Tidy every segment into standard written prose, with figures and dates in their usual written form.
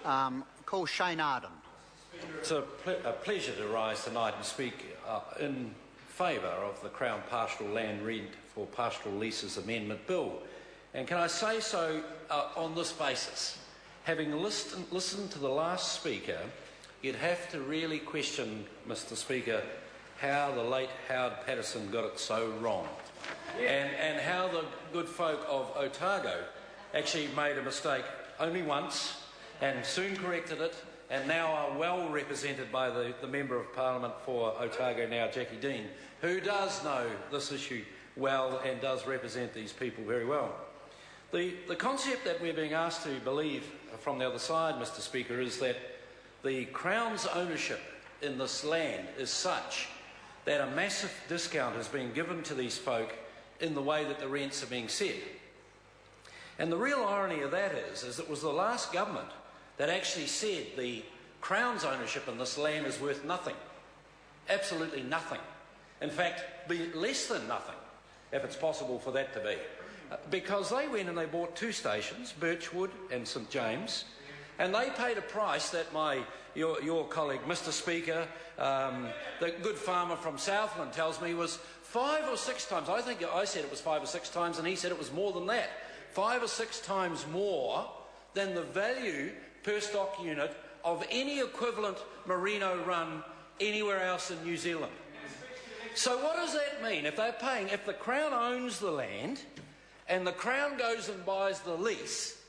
Call Shane Arden. It's a pleasure to rise tonight and speak in favour of the Crown Pastoral Land Rent for Pastoral Leases Amendment Bill. And can I say so on this basis? Having listened to the last speaker, you'd have to really question, Mr. Speaker, how the late Howard Patterson got it so wrong, and how the good folk of Otago actually made a mistake only once and soon corrected it, and now are well represented by the Member of Parliament for Otago now, Jackie Dean, who does know this issue well and does represent these people very well. The concept that we're being asked to believe from the other side, Mr. Speaker, is that the Crown's ownership in this land is such that a massive discount is being given to these folk in the way that the rents are being set. And the real irony of that is it was the last government that actually said the Crown's ownership in this land is worth nothing. Absolutely nothing. In fact, be less than nothing, if it's possible for that to be. Because they went and they bought two stations, Birchwood and St James, and they paid a price that your colleague, Mr. Speaker, the good farmer from Southland tells me was 5 or 6 times. I think I said it was 5 or 6 times, and he said it was more than that. 5 or 6 times more than the value per stock unit of any equivalent merino run anywhere else in New Zealand. So what does that mean? If they're paying, if the Crown owns the land and the Crown goes and buys the lease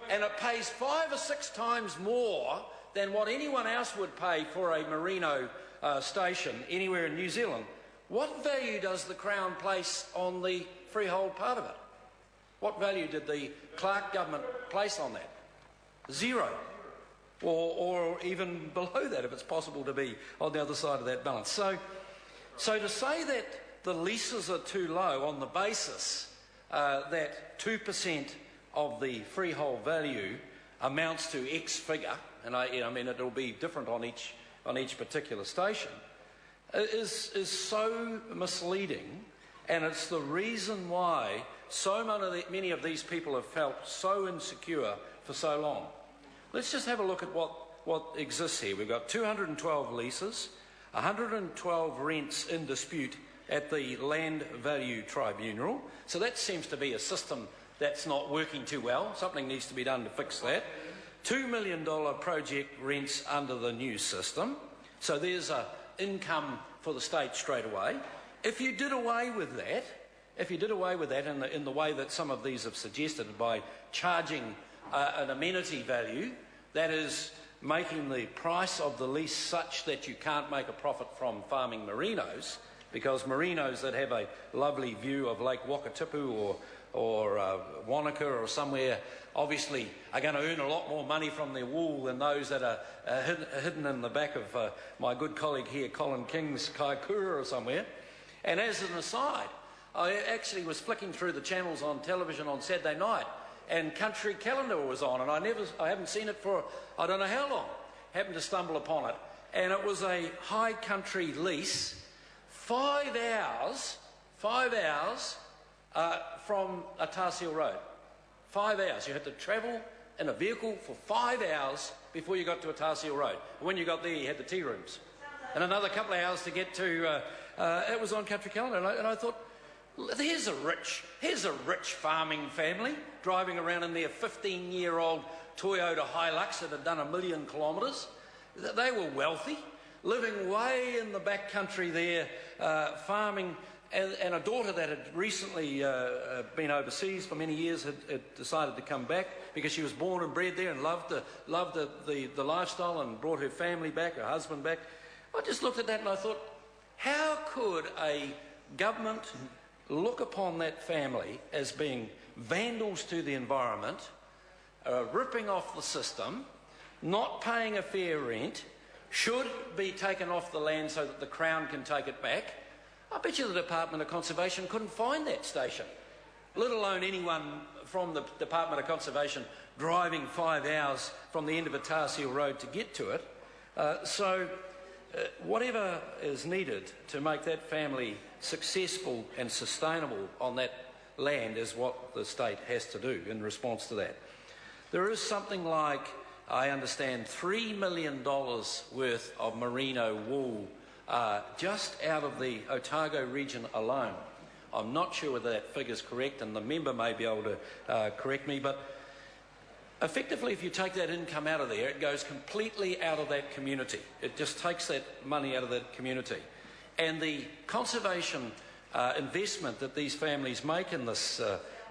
and it pays 5 or 6 times more than what anyone else would pay for a merino station anywhere in New Zealand, what value does the Crown place on the freehold part of it? What value did the Clark government place on that? 0. Or even below that, if it's possible to be on the other side of that balance. So to say that the leases are too low on the basis that 2% of the freehold value amounts to X figure, and I mean it'll be different on each particular station, is so misleading, and it's the reason why so many of these people have felt so insecure for so long. Let's just have a look at what exists here. We've got 212 leases, 112 rents in dispute at the Land Value Tribunal. So that seems to be a system that's not working too well. Something needs to be done to fix that. $2 million project rents under the new system. So there's an income for the state straight away. If you did away with that in the way that some of these have suggested by charging an amenity value, that is making the price of the lease such that you can't make a profit from farming merinos, because merinos that have a lovely view of Lake Wakatipu or Wanaka or somewhere obviously are going to earn a lot more money from their wool than those that are hidden in the back of my good colleague here, Colin King's Kaikoura or somewhere. And as an aside, I actually was flicking through the channels on television on Saturday night, and Country Calendar was on, and I haven't seen it for I don't know how long. Happened to stumble upon it, and it was a high country lease, 5 hours from Atasia Road. 5 hours. You had to travel in a vehicle for 5 hours before you got to Atasia Road. When you got there, you had the tea rooms, and another couple of hours to get to. It was on Country Calendar, and I thought, here's a rich farming family driving around in their 15-year-old Toyota Hilux that had done 1 million kilometres. They were wealthy, living way in the back country there, farming, and a daughter that had recently been overseas for many years had decided to come back because she was born and bred there and loved the lifestyle and brought her family back, her husband back. I just looked at that and I thought, how could a government look upon that family as being vandals to the environment, ripping off the system, not paying a fair rent, should be taken off the land so that the Crown can take it back? I bet you the Department of Conservation couldn't find that station, let alone anyone from the Department of Conservation driving 5 hours from the end of Atasia Road to get to it. Whatever is needed to make that family successful and sustainable on that land is what the state has to do in response to that. There is something like I understand, $3 million worth of merino wool just out of the Otago region alone. I'm not sure whether that figure's correct, and the member may be able to correct me, but effectively, if you take that income out of there, it goes completely out of that community. It just takes that money out of that community. And the conservation investment that these families make in this,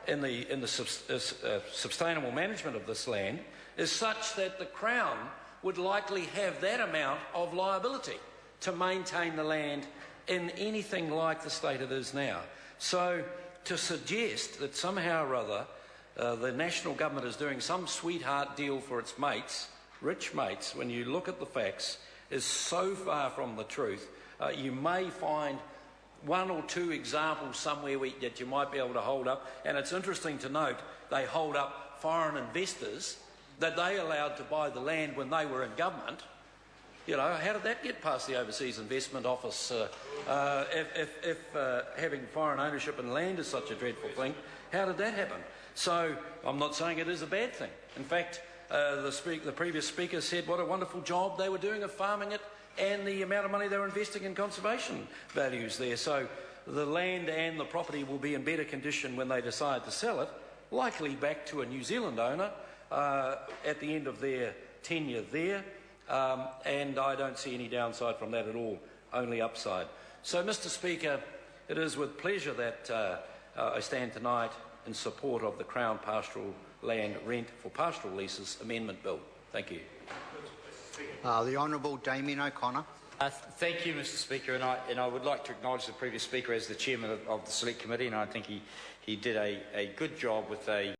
in the sustainable management of this land is such that the Crown would likely have that amount of liability to maintain the land in anything like the state it is now. So to suggest that somehow or other the national government is doing some sweetheart deal for its mates, rich mates, when you look at the facts, is so far from the truth. You may find one or two examples somewhere that you might be able to hold up, and it's interesting to note they hold up foreign investors that they allowed to buy the land when they were in government. You know, how did that get past the Overseas Investment Office? If having foreign ownership in land is such a dreadful thing, how did that happen? So I'm not saying it is a bad thing. In fact, the previous speaker said what a wonderful job they were doing of farming it and the amount of money they were investing in conservation values there. So the land and the property will be in better condition when they decide to sell it, likely back to a New Zealand owner at the end of their tenure there. And I don't see any downside from that at all, only upside. So, Mr. Speaker, it is with pleasure that I stand tonight in support of the Crown Pastoral Land Rent for Pastoral Leases Amendment Bill. Thank you. The Honourable Damien O'Connor. Thank you, Mr. Speaker, and I would like to acknowledge the previous speaker as the chairman of the Select Committee, and I think he did a good job with a